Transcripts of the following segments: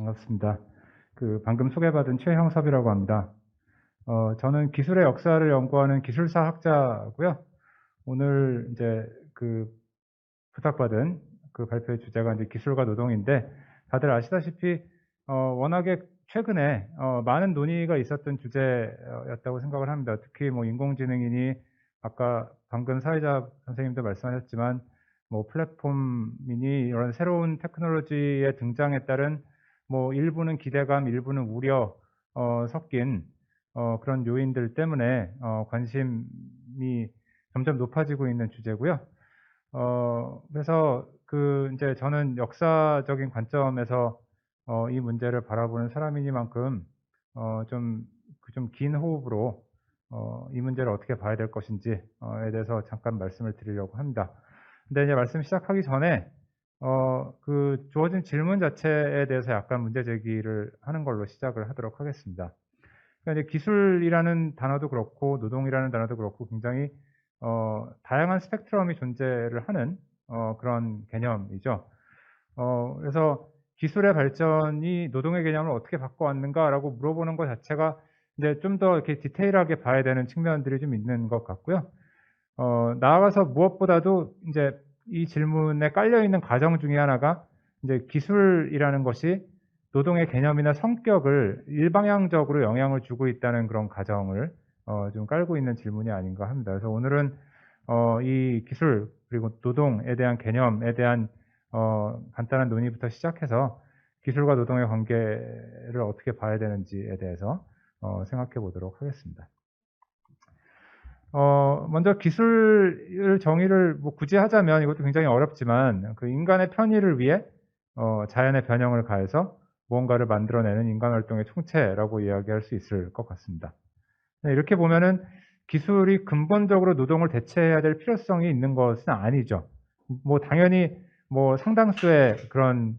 반갑습니다. 방금 소개받은 최형섭이라고 합니다. 저는 기술의 역사를 연구하는 기술사 학자고요. 오늘 이제 부탁받은 발표의 주제가 이제 기술과 노동인데, 다들 아시다시피 워낙에 최근에 많은 논의가 있었던 주제였다고 생각을 합니다. 특히 뭐 인공지능이니 아까 방금 사회자 선생님도 말씀하셨지만 뭐 플랫폼이니 이런 새로운 테크놀로지의 등장에 따른 뭐 일부는 기대감, 일부는 우려 섞인 그런 요인들 때문에 관심이 점점 높아지고 있는 주제고요. 그래서 이제 저는 역사적인 관점에서 이 문제를 바라보는 사람이니만큼 좀 긴 호흡으로 이 문제를 어떻게 봐야 될 것인지에 대해서 잠깐 말씀을 드리려고 합니다. 근데 이제 말씀 시작하기 전에 주어진 질문 자체에 대해서 약간 문제 제기를 하는 걸로 시작을 하도록 하겠습니다. 그러니까 이제 기술이라는 단어도 그렇고 노동이라는 단어도 그렇고 굉장히 다양한 스펙트럼이 존재를 하는 그런 개념이죠. 그래서 기술의 발전이 노동의 개념을 어떻게 바꿔왔는가라고 물어보는 것 자체가 이제 좀 더 이렇게 디테일하게 봐야 되는 측면들이 좀 있는 것 같고요. 나아가서 무엇보다도 이제 이 질문에 깔려 있는 가정 중에 하나가 이제 기술이라는 것이 노동의 개념이나 성격을 일방향적으로 영향을 주고 있다는 그런 가정을 좀 깔고 있는 질문이 아닌가 합니다. 그래서 오늘은 이 기술 그리고 노동에 대한 개념에 대한 간단한 논의부터 시작해서 기술과 노동의 관계를 어떻게 봐야 되는지에 대해서 생각해 보도록 하겠습니다. 먼저 기술을 정의를 뭐 굳이 하자면 이것도 굉장히 어렵지만 인간의 편의를 위해 자연의 변형을 가해서 무언가를 만들어내는 인간 활동의 총체라고 이야기할 수 있을 것 같습니다. 이렇게 보면은 기술이 근본적으로 노동을 대체해야 될 필요성이 있는 것은 아니죠. 뭐 당연히 뭐 상당수의 그런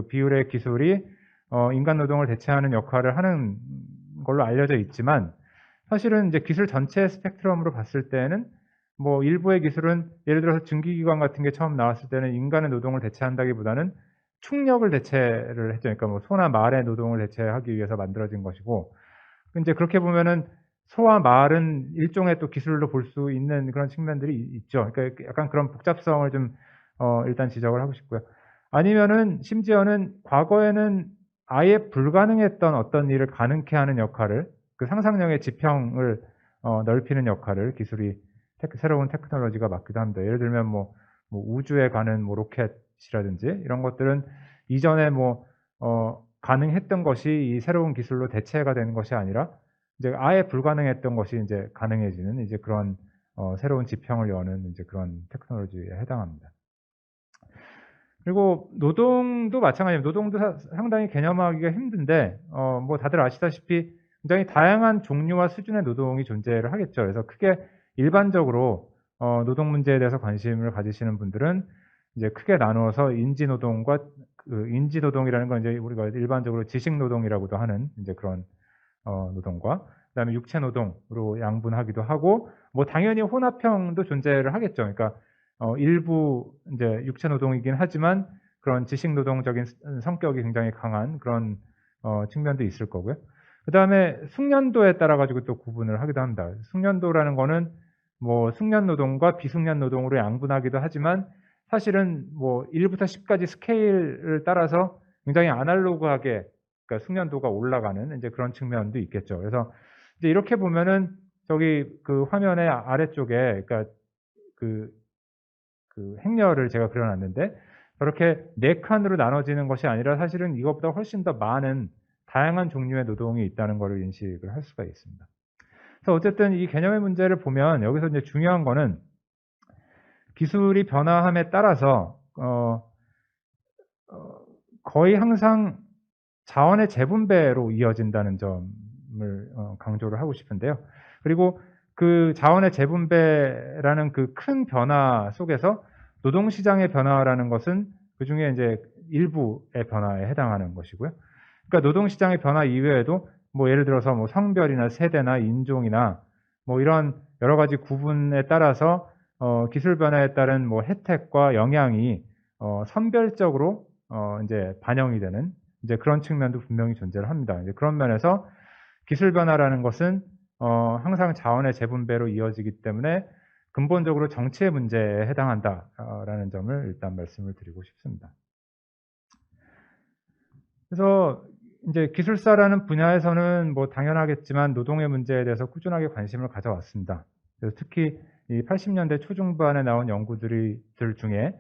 비율의 기술이 인간 노동을 대체하는 역할을 하는 걸로 알려져 있지만, 사실은 이제 기술 전체의 스펙트럼으로 봤을 때는 뭐 일부의 기술은 예를 들어서 증기기관 같은 게 처음 나왔을 때는 인간의 노동을 대체한다기보다는 축력을 대체를 했죠. 그러니까 뭐 소나 말의 노동을 대체하기 위해서 만들어진 것이고, 이제 그렇게 보면은 소와 말은 일종의 또 기술로 볼 수 있는 그런 측면들이 있죠. 그러니까 약간 그런 복잡성을 좀 일단 지적을 하고 싶고요. 아니면은 심지어는 과거에는 아예 불가능했던 어떤 일을 가능케 하는 역할을, 상상력의 지평을 넓히는 역할을 기술이 새로운 테크놀로지가 맡기도 합니다. 예를 들면 뭐 우주에 가는 뭐 로켓이라든지 이런 것들은 이전에 가능했던 것이 이 새로운 기술로 대체가 되는 것이 아니라 이제 아예 불가능했던 것이 이제 가능해지는 이제 그런 새로운 지평을 여는 이제 그런 테크놀로지에 해당합니다. 그리고 노동도 마찬가지입니다. 노동도 상당히 개념화하기가 힘든데 뭐 다들 아시다시피 굉장히 다양한 종류와 수준의 노동이 존재를 하겠죠. 그래서 크게 일반적으로 노동 문제에 대해서 관심을 가지시는 분들은 이제 크게 나누어서 인지노동과 인지노동이라는 건 이제 우리가 일반적으로 지식노동이라고도 하는 이제 그런 노동과 그다음에 육체노동으로 양분하기도 하고, 뭐 당연히 혼합형도 존재를 하겠죠. 그러니까 일부 이제 육체노동이긴 하지만 그런 지식노동적인 성격이 굉장히 강한 그런 측면도 있을 거고요. 그다음에 숙련도에 따라 가지고 또 구분을 하기도 합니다. 숙련도라는 거는 뭐 숙련노동과 비숙련노동으로 양분하기도 하지만 사실은 뭐 1부터 10까지 스케일을 따라서 굉장히 아날로그하게, 그러니까 숙련도가 올라가는 이제 그런 측면도 있겠죠. 그래서 이제 이렇게 보면은 저기 화면의 아래쪽에 그러니까 행렬을 제가 그려놨는데, 저렇게 4칸으로 나눠지는 것이 아니라 사실은 이것보다 훨씬 더 많은 다양한 종류의 노동이 있다는 것을 인식을 할 수가 있습니다. 그래서 어쨌든 이 개념의 문제를 보면 여기서 이제 중요한 거는 기술이 변화함에 따라서 거의 항상 자원의 재분배로 이어진다는 점을 강조를 하고 싶은데요. 그리고 그 자원의 재분배라는 그 큰 변화 속에서 노동시장의 변화라는 것은 그중에 이제 일부의 변화에 해당하는 것이고요. 그러니까 노동시장의 변화 이외에도 뭐 예를 들어서 뭐 성별이나 세대나 인종이나 뭐 이런 여러 가지 구분에 따라서 기술 변화에 따른 뭐 혜택과 영향이 선별적으로 이제 반영이 되는 이제 그런 측면도 분명히 존재를 합니다. 이제 그런 면에서 기술 변화라는 것은 항상 자원의 재분배로 이어지기 때문에 근본적으로 정치의 문제에 해당한다라는 점을 일단 말씀을 드리고 싶습니다. 그래서 이제 기술사라는 분야에서는 뭐 당연하겠지만 노동의 문제에 대해서 꾸준하게 관심을 가져왔습니다. 그래서 특히 이 80년대 초중반에 나온 연구들 중에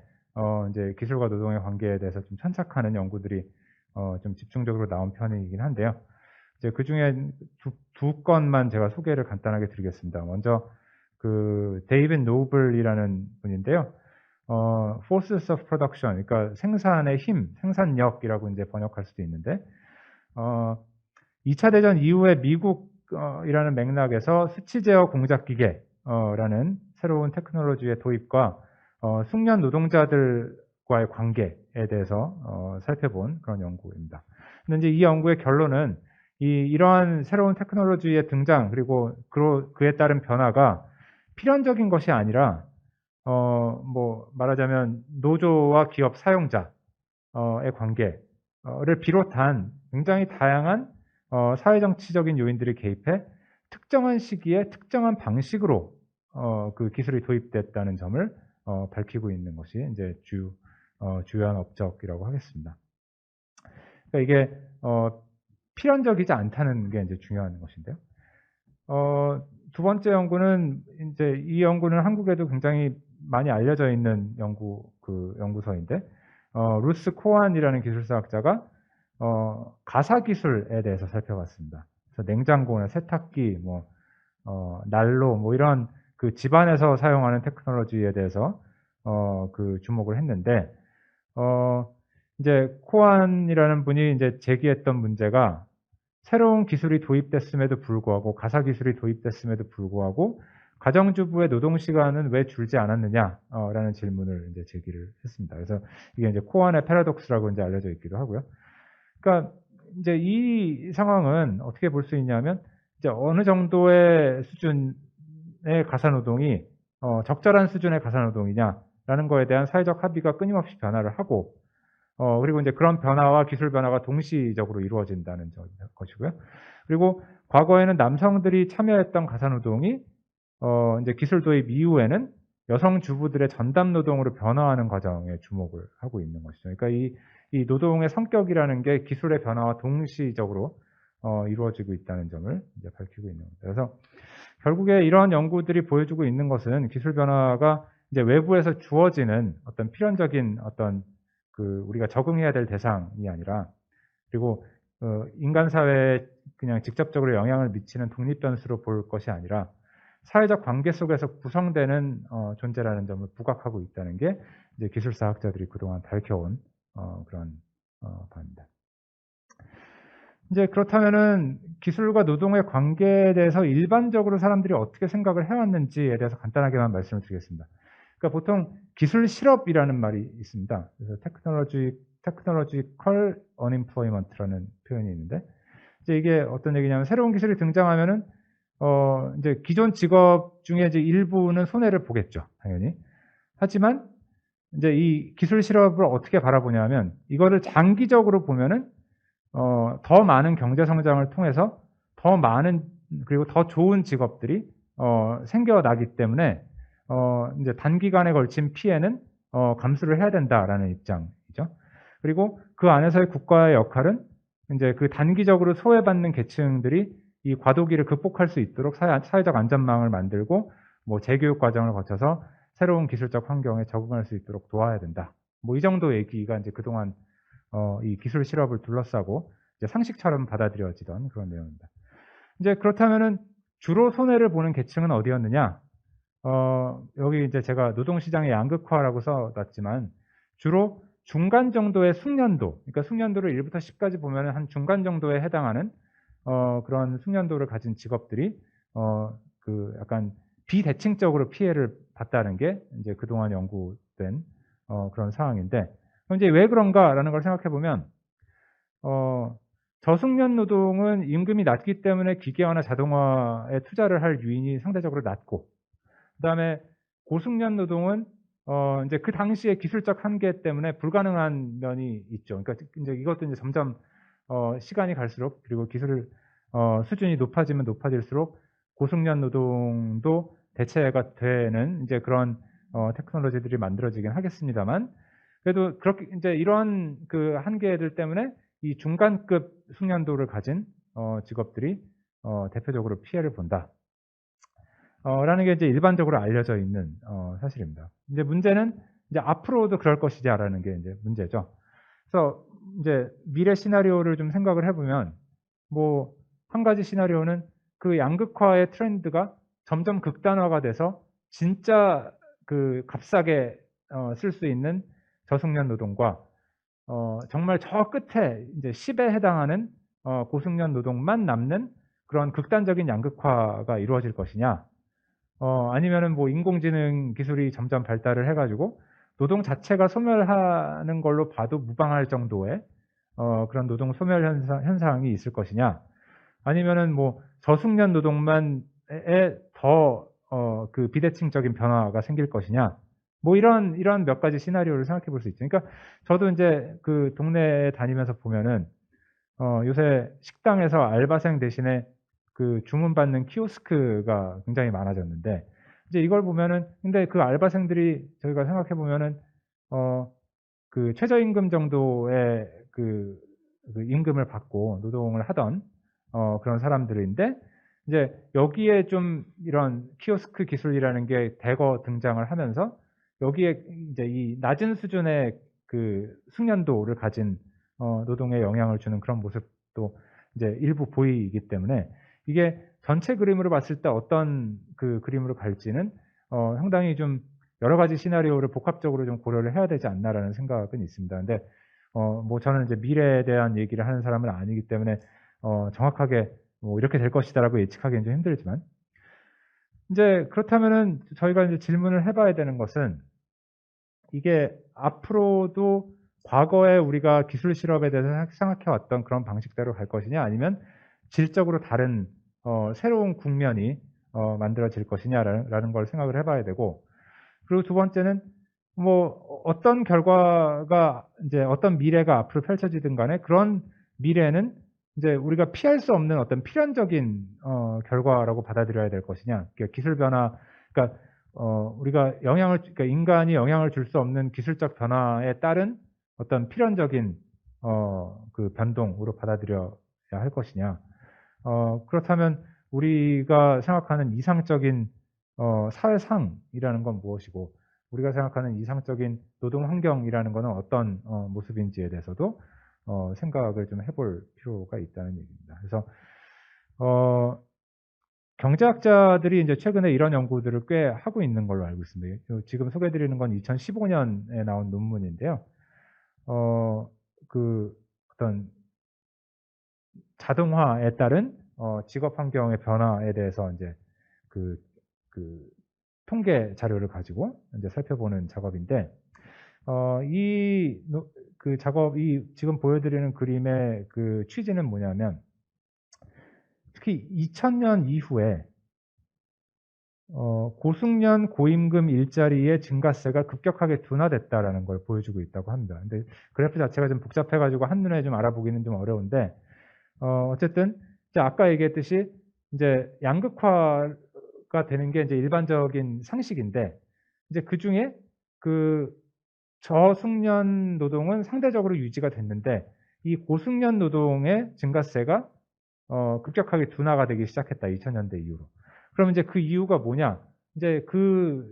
이제 기술과 노동의 관계에 대해서 좀 천착하는 연구들이 좀 집중적으로 나온 편이긴 한데요. 이제 그 중에 두 건만 제가 소개를 간단하게 드리겠습니다. 먼저 그 데이빗 노블이라는 분인데요. Forces of Production, 그러니까 생산의 힘, 생산력이라고 이제 번역할 수도 있는데, 2차 대전 이후에 미국이라는 맥락에서 수치 제어 공작 기계라는 새로운 테크놀로지의 도입과 숙련 노동자들과의 관계에 대해서 살펴본 그런 연구입니다. 근데 이제 이 연구의 결론은 이러한 새로운 테크놀로지의 등장 그리고 그에 따른 변화가 필연적인 것이 아니라 뭐 말하자면 노조와 기업 사용자의 관계를 비롯한 굉장히 다양한 사회정치적인 요인들이 개입해 특정한 시기에 특정한 방식으로 그 기술이 도입됐다는 점을 밝히고 있는 것이 이제 주요한 업적이라고 하겠습니다. 그러니까 이게 필연적이지 않다는 게 이제 중요한 것인데요. 두 번째 연구는 이제 이 연구는 한국에도 굉장히 많이 알려져 있는 연구서인데 루스 코안이라는 기술사학자가 가사 기술에 대해서 살펴봤습니다. 그래서 냉장고나 세탁기, 난로, 이런 그 집안에서 사용하는 테크놀로지에 대해서 그 주목을 했는데 이제 코안이라는 분이 이제 제기했던 문제가 새로운 기술이 도입됐음에도 불구하고 가사 기술이 도입됐음에도 불구하고 가정주부의 노동 시간은 왜 줄지 않았느냐라는 질문을 이제 제기를 했습니다. 그래서 이게 이제 코안의 패러독스라고 이제 알려져 있기도 하고요. 그러니까 이제 이 상황은 어떻게 볼 수 있냐면 이제 어느 정도의 수준의 가사 노동이 적절한 수준의 가사 노동이냐라는 거에 대한 사회적 합의가 끊임없이 변화를 하고 그리고 이제 그런 변화와 기술 변화가 동시적으로 이루어진다는 것이고요. 그리고 과거에는 남성들이 참여했던 가사 노동이 이제 기술 도입 이후에는 여성 주부들의 전담 노동으로 변화하는 과정에 주목을 하고 있는 것이죠. 그러니까 이 노동의 성격이라는 게 기술의 변화와 동시적으로 이루어지고 있다는 점을 이제 밝히고 있는 겁니다. 그래서 결국에 이러한 연구들이 보여주고 있는 것은 기술 변화가 이제 외부에서 주어지는 어떤 필연적인 어떤 우리가 적응해야 될 대상이 아니라 그리고 인간 사회에 그냥 직접적으로 영향을 미치는 독립 변수로 볼 것이 아니라 사회적 관계 속에서 구성되는 존재라는 점을 부각하고 있다는 게 이제 기술사학자들이 그동안 밝혀온 그런 바입니다. 이제 그렇다면은 기술과 노동의 관계에 대해서 일반적으로 사람들이 어떻게 생각을 해왔는지에 대해서 간단하게만 말씀을 드리겠습니다. 그러니까 보통 기술 실업이라는 말이 있습니다. 그래서 technological unemployment라는 표현이 있는데, 이제 이게 어떤 얘기냐면 새로운 기술이 등장하면은 이제 기존 직업 중에 이제 일부는 손해를 보겠죠, 당연히. 하지만 이제 이 기술 실업을 어떻게 바라보냐면 이거를 장기적으로 보면은 더 많은 경제 성장을 통해서 더 많은 그리고 더 좋은 직업들이 생겨나기 때문에 이제 단기간에 걸친 피해는 감수를 해야 된다라는 입장이죠. 그리고 그 안에서의 국가의 역할은 이제 그 단기적으로 소외받는 계층들이 이 과도기를 극복할 수 있도록 사회적 안전망을 만들고 재교육 과정을 거쳐서 새로운 기술적 환경에 적응할 수 있도록 도와야 된다. 이 정도 얘기가 이제 그동안 이 기술 실업을 둘러싸고 이제 상식처럼 받아들여지던 그런 내용입니다. 이제 그렇다면은 주로 손해를 보는 계층은 어디였느냐? 여기 이제 제가 노동시장의 양극화라고 써놨지만 주로 중간 정도의 숙련도, 그러니까 숙련도를 1부터 10까지 보면은 한 중간 정도에 해당하는 그런 숙련도를 가진 직업들이 그 약간 비대칭적으로 피해를 봤다는 게 이제 그동안 연구된 그런 상황인데, 그럼 이제 왜 그런가라는 걸 생각해 보면 저숙련 노동은 임금이 낮기 때문에 기계화나 자동화에 투자를 할 유인이 상대적으로 낮고, 그다음에 고숙련 노동은 이제 그 당시에 기술적 한계 때문에 불가능한 면이 있죠. 그러니까 이제 이것도 이제 점점 시간이 갈수록, 그리고 기술 수준이 높아지면 높아질수록 고숙련 노동도 대체가 되는 이제 그런 테크놀로지들이 만들어지긴 하겠습니다만, 그래도 그렇게 이제 이런 그 한계들 때문에 이 중간급 숙련도를 가진 직업들이 대표적으로 피해를 본다. 라는 게 이제 일반적으로 알려져 있는 사실입니다. 이제 문제는 이제 앞으로도 그럴 것이냐라는 게 이제 문제죠. 그래서 이제 미래 시나리오를 좀 생각을 해보면, 뭐 한 가지 시나리오는 그 양극화의 트렌드가 점점 극단화가 돼서 진짜 그 값싸게 쓸 수 있는 저숙련 노동과 정말 저 끝에 이제 10에 해당하는 고숙련 노동만 남는 그런 극단적인 양극화가 이루어질 것이냐, 아니면은 뭐 인공지능 기술이 점점 발달을 해가지고 노동 자체가 소멸하는 걸로 봐도 무방할 정도의 그런 노동 소멸 현상이 있을 것이냐, 아니면은 뭐 저숙련 노동만에 더 그 비대칭적인 변화가 생길 것이냐, 뭐 이런 몇 가지 시나리오를 생각해 볼 수 있죠. 그러니까 저도 이제 그 동네에 다니면서 보면은 요새 식당에서 알바생 대신에 그 주문받는 키오스크가 굉장히 많아졌는데, 이제 이걸 보면은, 근데 그 알바생들이 저희가 생각해 보면은 그 최저임금 정도의 그 임금을 받고 노동을 하던 그런 사람들인데, 이제 여기에 좀 이런 키오스크 기술이라는 게 대거 등장을 하면서 여기에 이제 이 낮은 수준의 그 숙련도를 가진 노동에 영향을 주는 그런 모습도 이제 일부 보이기 때문에, 이게 전체 그림으로 봤을 때 어떤 그 그림으로 갈지는 상당히 좀 여러 가지 시나리오를 복합적으로 좀 고려를 해야 되지 않나라는 생각은 있습니다. 근데 뭐 저는 이제 미래에 대한 얘기를 하는 사람은 아니기 때문에 정확하게 뭐 이렇게 될 것이다라고 예측하기는 좀 힘들지만, 이제 그렇다면은 저희가 이제 질문을 해봐야 되는 것은, 이게 앞으로도 과거에 우리가 기술 실업에 대해서 생각해 왔던 그런 방식대로 갈 것이냐, 아니면 질적으로 다른 새로운 국면이 만들어질 것이냐라는 걸 생각을 해봐야 되고, 그리고 두 번째는 뭐 어떤 결과가 이제 어떤 미래가 앞으로 펼쳐지든 간에 그런 미래는 이제 우리가 피할 수 없는 어떤 필연적인 결과라고 받아들여야 될 것이냐, 그러니까 기술 변화, 그러니까 우리가 그러니까 인간이 영향을 줄 수 없는 기술적 변화에 따른 어떤 필연적인 그 변동으로 받아들여야 할 것이냐, 그렇다면 우리가 생각하는 이상적인 사회상이라는 건 무엇이고, 우리가 생각하는 이상적인 노동 환경이라는 것은 어떤 모습인지에 대해서도 생각을 좀 해볼 필요가 있다는 얘기입니다. 그래서 경제학자들이 이제 최근에 이런 연구들을 꽤 하고 있는 걸로 알고 있습니다. 지금 소개해드리는 건 2015년에 나온 논문인데요. 그 어떤 자동화에 따른 직업 환경의 변화에 대해서 이제 그 통계 자료를 가지고 이제 살펴보는 작업인데, 그 작업이 지금 보여드리는 그림의 그 취지는 뭐냐면, 특히 2000년 이후에 고숙련 고임금 일자리의 증가세가 급격하게 둔화됐다라는 걸 보여주고 있다고 합니다. 근데 그래프 자체가 좀 복잡해가지고 한눈에 좀 알아보기는 좀 어려운데, 어쨌든 이제 아까 얘기했듯이 이제 양극화가 되는 게 이제 일반적인 상식인데, 이제 그 중에 그 저숙련 노동은 상대적으로 유지가 됐는데, 이 고숙련 노동의 증가세가 급격하게 둔화가 되기 시작했다, 2000년대 이후로. 그럼 이제 그 이유가 뭐냐? 이제 그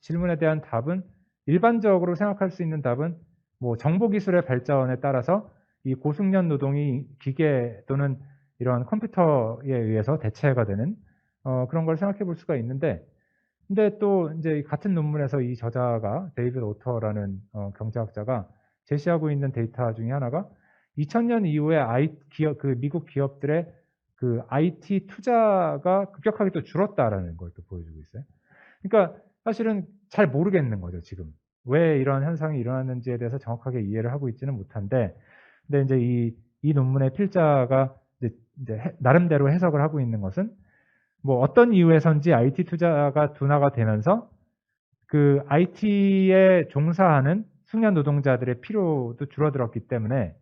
질문에 대한 답은, 일반적으로 생각할 수 있는 답은, 뭐 정보기술의 발전에 따라서 이 고숙련 노동이 기계 또는 이런 컴퓨터에 의해서 대체가 되는 그런 걸 생각해 볼 수가 있는데, 근데 또 이제 같은 논문에서 이 저자가 데이비드 오터라는 경제학자가 제시하고 있는 데이터 중에 하나가 2000년 이후에 그 미국 기업들의 그 IT 투자가 급격하게 또 줄었다라는 걸 또 보여주고 있어요. 그러니까 사실은 잘 모르겠는 거죠, 지금. 왜 이런 현상이 일어났는지에 대해서 정확하게 이해를 하고 있지는 못한데, 근데 이제 이 논문의 필자가 이제 나름대로 해석을 하고 있는 것은, 뭐 어떤 이유에선지 IT 투자가 둔화가 되면서 그 IT에 종사하는 숙련 노동자들의 필요도 줄어들었기 때문에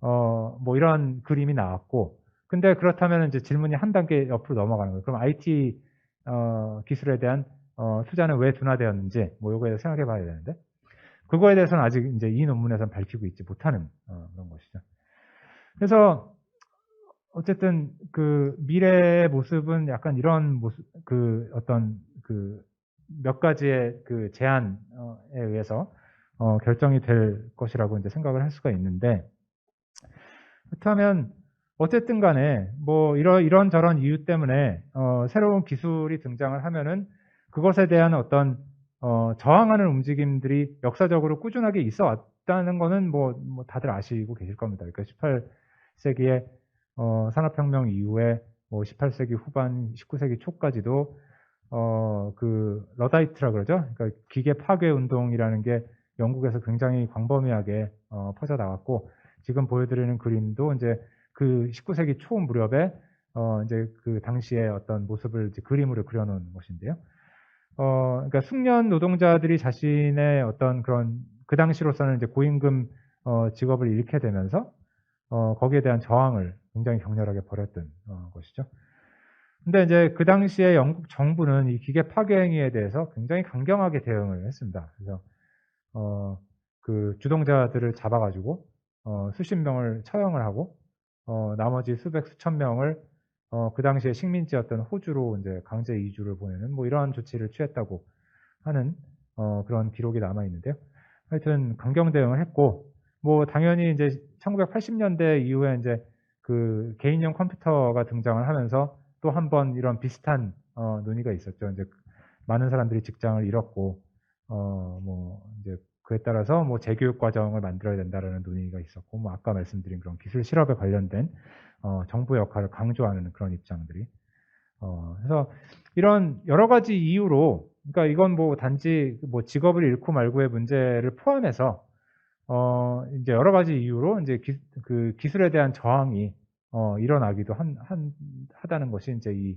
뭐 이런 그림이 나왔고, 근데 그렇다면 이제 질문이 한 단계 옆으로 넘어가는 거예요. 그럼 IT 기술에 대한 투자는 왜 둔화되었는지 뭐 요거에 대해서 생각해 봐야 되는데, 그거에 대해서는 아직 이제 이 논문에서는 밝히고 있지 못하는 그런 것이죠. 그래서 어쨌든 그 미래의 모습은 약간 이런 모습, 그 어떤 그 몇 가지의 그 제안에 의해서 결정이 될 것이라고 이제 생각을 할 수가 있는데, 그렇다면 어쨌든 간에 뭐 이런저런 이유 때문에 새로운 기술이 등장을 하면은 그것에 대한 어떤 저항하는 움직임들이 역사적으로 꾸준하게 있어 왔다는 거는 뭐 다들 아시고 계실 겁니다. 그러니까 18세기에 산업혁명 이후에 뭐 18세기 후반, 19세기 초까지도 그 러다이트라 그러죠. 그러니까 기계 파괴 운동이라는 게 영국에서 굉장히 광범위하게 퍼져 나갔고, 지금 보여드리는 그림도 이제 그 19세기 초 무렵에 이제 그 당시의 어떤 모습을 이제 그림으로 그려놓은 것인데요. 그러니까 숙련 노동자들이 자신의 어떤 그런 그 당시로서는 이제 고임금 직업을 잃게 되면서 거기에 대한 저항을 굉장히 격렬하게 벌였던 것이죠. 근데 이제 그 당시에 영국 정부는 이 기계 파괴 행위에 대해서 굉장히 강경하게 대응을 했습니다. 그래서 그 주동자들을 잡아가지고 수십 명을 처형을 하고 나머지 수백 수천 명을 그 당시에 식민지였던 호주로 이제 강제 이주를 보내는 뭐 이러한 조치를 취했다고 하는 그런 기록이 남아 있는데요. 하여튼 강경 대응을 했고, 뭐 당연히 이제 1980년대 이후에 이제 그 개인용 컴퓨터가 등장을 하면서 또 한 번 이런 비슷한 논의가 있었죠. 이제 많은 사람들이 직장을 잃었고 뭐 이제 그에 따라서 뭐 재교육 과정을 만들어야 된다라는 논의가 있었고, 뭐 아까 말씀드린 그런 기술 실업에 관련된 정부 역할을 강조하는 그런 입장들이 그래서 이런 여러 가지 이유로, 그러니까 이건 뭐 단지 뭐 직업을 잃고 말고의 문제를 포함해서 이제 여러 가지 이유로 이제 그 기술에 대한 저항이 일어나기도 하다는 것이 이제 이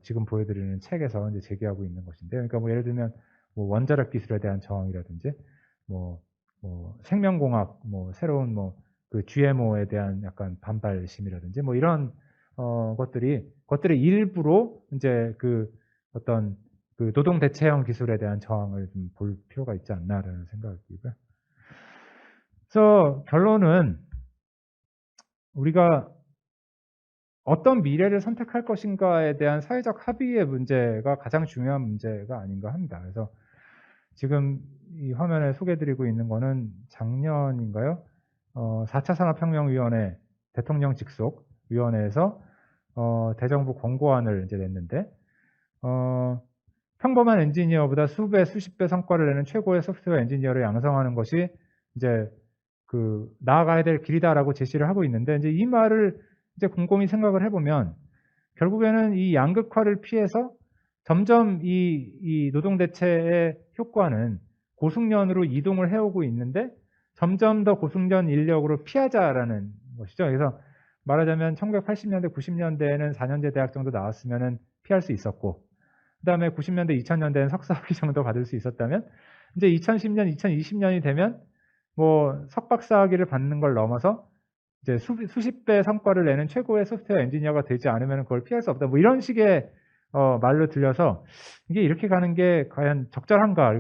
지금 보여드리는 책에서 이제 제기하고 있는 것인데, 그러니까 뭐 예를 들면 뭐 원자력 기술에 대한 저항이라든지 뭐 생명공학 뭐 새로운 뭐 그 GMO에 대한 약간 반발심이라든지 뭐 이런 것들의 일부로 이제 그 어떤 그 노동 대체형 기술에 대한 저항을 좀 볼 필요가 있지 않나라는 생각이고요. 그래서 결론은 우리가 어떤 미래를 선택할 것인가에 대한 사회적 합의의 문제가 가장 중요한 문제가 아닌가 합니다. 그래서 지금 이 화면에 소개드리고 있는 거는 작년인가요? 4차 산업혁명위원회 대통령 직속 위원회에서 대정부 권고안을 이제 냈는데 평범한 엔지니어보다 수배, 수십 배 성과를 내는 최고의 소프트웨어 엔지니어를 양성하는 것이 이제 그 나아가야 될 길이다라고 제시를 하고 있는데, 이제 이 말을 이제 곰곰이 생각을 해보면 결국에는 이 양극화를 피해서 점점 이 노동 대체의 효과는 고숙련으로 이동을 해오고 있는데 점점 더 고숙련 인력으로 피하자라는 것이죠. 그래서 말하자면 1980년대, 90년대에는 4년제 대학 정도 나왔으면 피할 수 있었고, 그 다음에 90년대, 2000년대에는 석사학위 정도 받을 수 있었다면, 이제 2010년, 2020년이 되면 뭐 석박사학위를 받는 걸 넘어서 이제 수십 배 성과를 내는 최고의 소프트웨어 엔지니어가 되지 않으면 그걸 피할 수 없다. 뭐 이런 식의 말로 들려서 이게 이렇게 가는 게 과연 적절한가?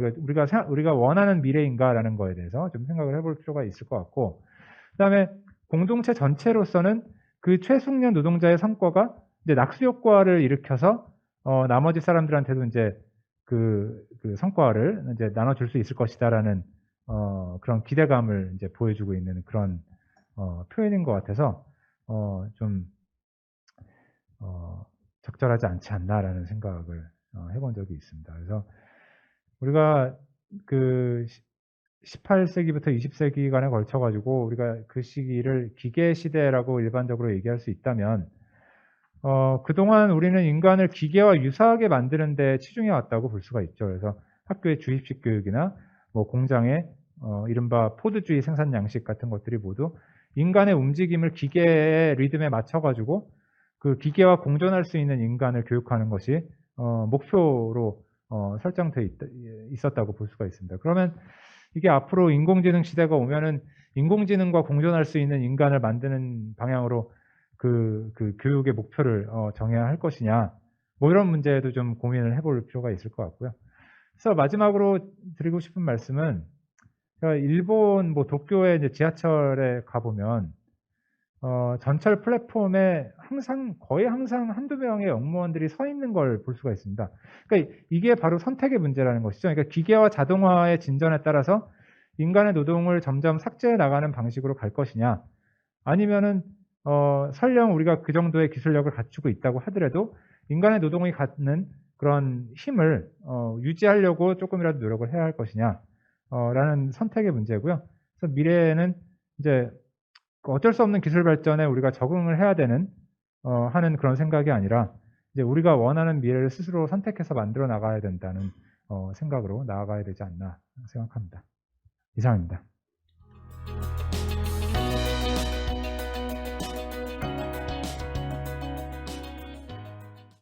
우리가 원하는 미래인가라는 거에 대해서 좀 생각을 해볼 필요가 있을 것 같고, 그다음에 공동체 전체로서는 그 최숙련 노동자의 성과가 이제 낙수 효과를 일으켜서 나머지 사람들한테도 이제 그 성과를 이제 나눠줄 수 있을 것이다라는 그런 기대감을 이제 보여주고 있는 그런 표현인 것 같아서 좀 적절하지 않지 않나라는 생각을 해본 적이 있습니다. 그래서 우리가 그 18세기부터 20세기간에 걸쳐가지고 우리가 그 시기를 기계 시대라고 일반적으로 얘기할 수 있다면 그동안 우리는 인간을 기계와 유사하게 만드는 데 치중해 왔다고 볼 수가 있죠. 그래서 학교의 주입식 교육이나 뭐 공장의 이른바 포드주의 생산 양식 같은 것들이 모두 인간의 움직임을 기계의 리듬에 맞춰가지고 그 기계와 공존할 수 있는 인간을 교육하는 것이 목표로 설정돼 있었다고 볼 수가 있습니다. 그러면 이게 앞으로 인공지능 시대가 오면은 인공지능과 공존할 수 있는 인간을 만드는 방향으로 그 교육의 목표를 정해야 할 것이냐, 뭐 이런 문제에도 좀 고민을 해볼 필요가 있을 것 같고요. 그래서 마지막으로 드리고 싶은 말씀은, 제가 일본 뭐 도쿄의 이제 지하철에 가보면 전철 플랫폼에 거의 항상 한두 명의 영무원들이 서 있는 걸 볼 수가 있습니다. 그러니까 이게 바로 선택의 문제라는 것이죠. 그러니까 기계와 자동화의 진전에 따라서 인간의 노동을 점점 삭제해 나가는 방식으로 갈 것이냐, 아니면은 설령 우리가 그 정도의 기술력을 갖추고 있다고 하더라도 인간의 노동이 갖는 그런 힘을 유지하려고 조금이라도 노력을 해야 할 것이냐, 라는 선택의 문제고요. 그래서 미래에는 이제 어쩔 수 없는 기술 발전에 우리가 적응을 해야 되는 하는 그런 생각이 아니라, 이제 우리가 원하는 미래를 스스로 선택해서 만들어 나가야 된다는 생각으로 나아가야 되지 않나 생각합니다. 이상입니다.